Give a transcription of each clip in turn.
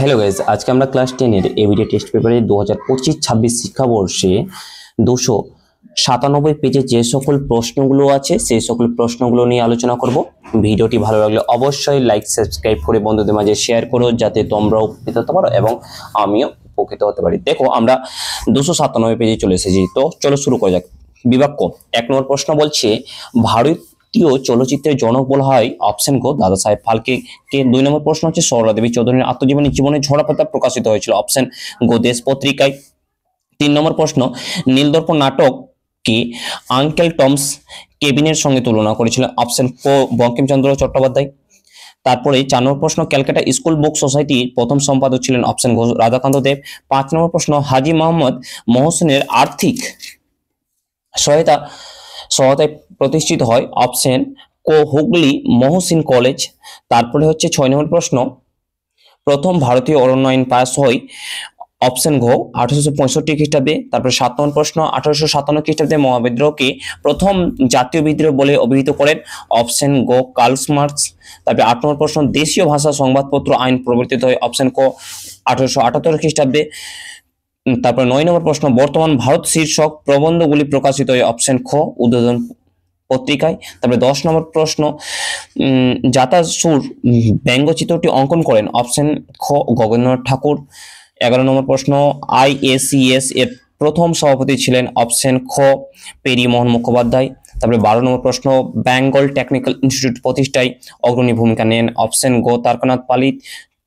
Hello guys, আজকে আমরা class 10-এর ABD test পেপারে 2025-26 শিক্ষাবর্ষে 297 পেজে যে সকল প্রশ্নগুলো আছে সেই সকল প্রশ্নগুলো নিয়ে আলোচনা করব। ভিডিওটি ভালো লাগলে অবশ্যই লাইক সাবস্ক্রাইব করে বন্ধুদের মাঝে শেয়ার করো, যাতে তোমরাও উপকৃত হতে পারো এবং আমিও উপকৃত হতে পারি। দেখো, আমরা 297 পেজে চলে এসেছি, তো চলো শুরু করা যাক। বিভাগ ক, 1 নম্বর প্রশ্ন বলছে ভারতীয় চলচ্চিত্রের জনক বলা হয় অপশন গো দাদা সাহেব ফালকে কে। 2 নম্বর প্রশ্ন হচ্ছে সরলা দেবী চৌধুরীর আত্মজীবনী জীবনের ঝরা পাতা প্রকাশিত হয়েছিল অপশন গো দেশ পত্রিকায়। 3 নম্বর প্রশ্ন নীলদর্পণ নাটক কে আঙ্কেল টমস কেবিনের সঙ্গে তুলনা করেছিলেন অপশন কো বঙ্কিমচন্দ্র চট্টোপাধ্যায়। তারপরে 4 নম্বর প্রশ্ন ক্যালকাটা স্কুল বুক সোসাইটির প্রথম সম্পাদক ছিলেন অপশন ঘোষ রাধাকান্ত দেব। 5 নম্বর প্রশ্ন হাজী মোহাম্মদ মহসিনের আর্থিক সহায়তায় প্রতিষ্ঠিত হয় অপশন কো হুগলি মহসিন কলেজ। তারপরে হচ্ছে 6 নম্বর প্রশ্ন প্রথম ভারতীয় অরণ্য আইন পাস হয় অপশন ঘ 1865 খ্রিস্টাব্দে। তারপরে 7 নম্বর প্রশ্ন 1857 খ্রিস্টাব্দে মহাবিদ্রোহকে প্রথম জাতীয় বিদ্রোহ বলে অভিহিত করেন অপশন গ কার্ল মার্কস। তারপরে 8 নম্বর প্রশ্ন দেশীয় ভাষা সংবাদপত্র আইন প্রবর্তিত হয় অপশন ক 1878 খ্রিস্টাব্দে। তারপরে 9 নম্বর প্রশ্ন বর্তমান ভারত শীর্ষক প্রবন্ধগুলি প্রকাশিত হয় অপশন খ উদ্বোধন পত্রিকায়। তারপরে 10 নম্বর প্রশ্ন জাতাসুর ব্যঙ্গচিত্রটি অঙ্কন করেন অপশন খ গগনেন্দ্রনাথ ঠাকুর। 11 নম্বর প্রশ্ন আইএসিএস এর প্রথম সভাপতি ছিলেন অপশন খ পেরিমোহন মুখোপাধ্যায়। তারপরে 12 নম্বর প্রশ্ন বেঙ্গল টেকনিক্যাল ইনস্টিটিউট প্রতিষ্ঠায় অগ্রণী ভূমিকা নেন অপশন গ তারকনাথ পালিত।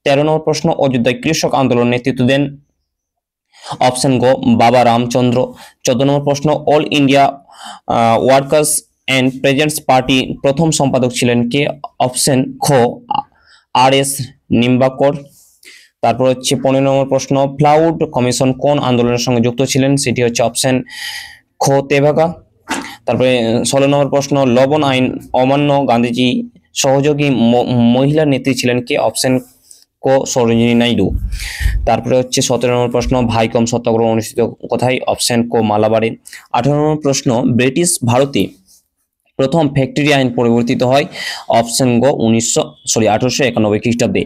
13 নম্বর প্রশ্ন অযোধ্যায় কৃষক আন্দোলন নেতৃত্ব দেন অপশন গ বাবা রামচন্দ্র। 14 নম্বর প্রশ্ন all India workers and presents party প্রথম সম্পাদক ছিলেন কে অপশন খ আর এস নিম্বাকর। তারপর হচ্ছে 15 নম্বর প্রশ্ন ফ্লাউড কমিশন কোন আন্দোলনের সঙ্গে যুক্ত ছিলেন, সেটি হচ্ছে অপশন খ তেভাগা। তারপরে 16 নম্বর প্রশ্ন লবণ আইন অমান্য গান্ধীজি সহযোগী মহিলা নেত্রী ছিলেন কে অপশন ক সরোজিনী নাইডু। তারপরে হচ্ছে 17 নম্বর প্রশ্ন ভাইকম সত্যাগ্রহ অনুষ্ঠিত কোথায় অপশন ক মালাবারে। 18 নম্বর প্রশ্ন ব্রিটিশ ভারতে প্রথম ফ্যাক্টরি আইন পরিবর্তিত হয় অপশন গ 1891 খ্রিস্টাব্দে।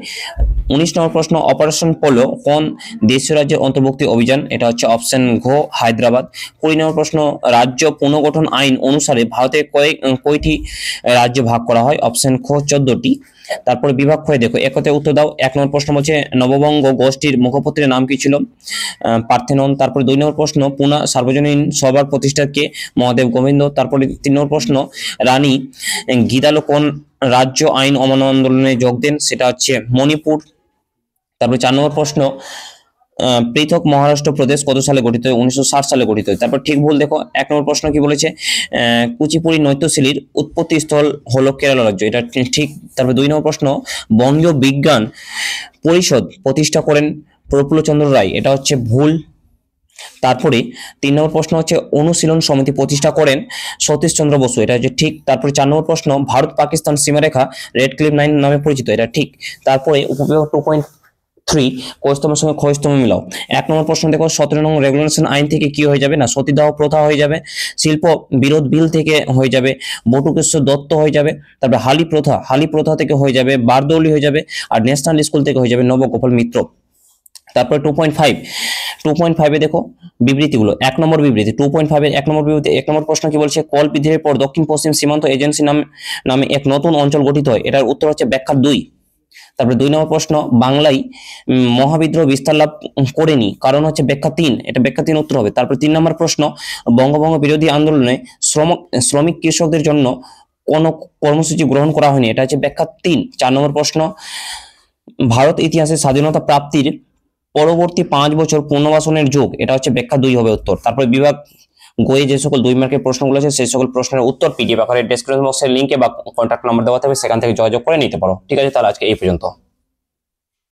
19 নম্বর প্রশ্ন অপারেশন পোলো কোন দেশীয় রাজ্যের অন্তর্ভুক্তি অভিযান, এটা হচ্ছে অপশন ঘ হায়দ্রাবাদ। 20 নম্বর প্রশ্ন রাজ্য পুনর্গঠন আইন অনুসারে ভারতের কয়টি রাজ্য ভাগ করা হয় অপশন খ 14টি। তারপরে বিভাগ ক্ষয় দেখো একতে উত্তর দাও। 1 নম্বর প্রশ্ন বলছে নববঙ্গ গোষ্ঠীর মুখপত্রের নাম কি ছিল পার্থেনন। তারপরে 2 নম্বর প্রশ্ন পুনা সার্বজনীন সভার প্রতিষ্ঠাকে মহাদেব গোবিন্দ। তারপরে 3 নম্বর প্রশ্ন রানী গীতালো কোন রাজ্য আইন অমান্য আন্দোলনে যোগ দেন, সেটা হচ্ছে মণিপুর। তারপরে 4 নম্বর প্রশ্ন পৃথক মহারাষ্ট্র প্রদেশ কত সালে গঠিত হয় 1960 সালে গঠিত হয়। তারপর ঠিক ভুল দেখো। 1 নম্বর প্রশ্ন কি বলেছে কুচিপুড়ি নৃত্যশৈলীর উৎপত্তি স্থল হলো কেরালা রাজ্য, এটা ঠিক। তারপর 2 নম্বর প্রশ্ন বঙ্গীয় বিজ্ঞান পরিষদ প্রতিষ্ঠা করেন প্রফুল্লচন্দ্র রায়, এটা হচ্ছে ভুল। তারপরে 3 নম্বর প্রশ্ন হচ্ছে অনুশীলন সমিতি প্রতিষ্ঠা করেন সতীশচন্দ্র বসু, এটা হচ্ছে ঠিক। তারপরে 4 নম্বর প্রশ্ন ভারত পাকিস্তান সীমারেখা রেড ক্লিফ লাইন নামে পরিচিত, এটা ঠিক। তারপরে উপবিভাগ 2.3 কোস্তমের সঙ্গে ক্ষয়স্তম মিলাও। 1 নম্বর প্রশ্ন দেখো 17 নম্বর রেগুলেশন আইন থেকে কি হয়ে যাবে না সতীদাহ প্রথা হয়ে যাবে, শিল্প বিরোধ বিল থেকে হয়ে যাবে বটুকেশ্বর দত্ত হয়ে যাবে, তারপরে হালি প্রথা থেকে হয়ে যাবে বারদৌলি হয়ে যাবে, আর ন্যাশনাল স্কুল থেকে হয়ে যাবে নবগোপাল মিত্র। তারপরে 2.5 দেখো বিবৃতিগুলো। 1 নম্বর বিবৃতি 2.5 এর 1 নম্বর বিবৃতি 1 নম্বর প্রশ্ন কি বলছে কল বিদ্রোহের পর দক্ষিণ পশ্চিম সীমান্ত এজেন্সি নামে এক নতুন অঞ্চল গঠিত হয়, এটার উত্তর হচ্ছে ব্যাখ্যা 2। তারপরে 2 নম্বর প্রশ্ন বাংলায় মহাবিদ্রোহ বিস্তার লাভ করেনি, কারণ হচ্ছে ব্যাখ্যা 3, এটা ব্যাখ্যা 3 উত্তর হবে। তারপর 3 নম্বর প্রশ্ন বঙ্গভঙ্গ বিরোধী আন্দোলনে শ্রমিক কৃষকদের জন্য কোন কর্মসূচি গ্রহণ করা হয়নি, এটা হচ্ছে ব্যাখ্যা 3। 4 নম্বর প্রশ্ন ভারত ইতিহাসে স্বাধীনতা প্রাপ্তির পরবর্তী 5 বছর পুনর্বাসনের যুগ, এটা হচ্ছে ব্যাখ্যা 2 হবে উত্তর। তারপরে বিভাগ গয়ে যে সকল 2 মার্কের প্রশ্নগুলো আছে সেই সকল প্রশ্নের উত্তর পিডিএফ আকারে ডেসক্রিপশন বক্সের লিংকে বা কন্ট্যাক্ট নাম্বার দেওয়া থাকবে, সেখান থেকে যোগাযোগ করে নিতে পারো। ঠিক আছে, তাহলে আজকে এই পর্যন্ত।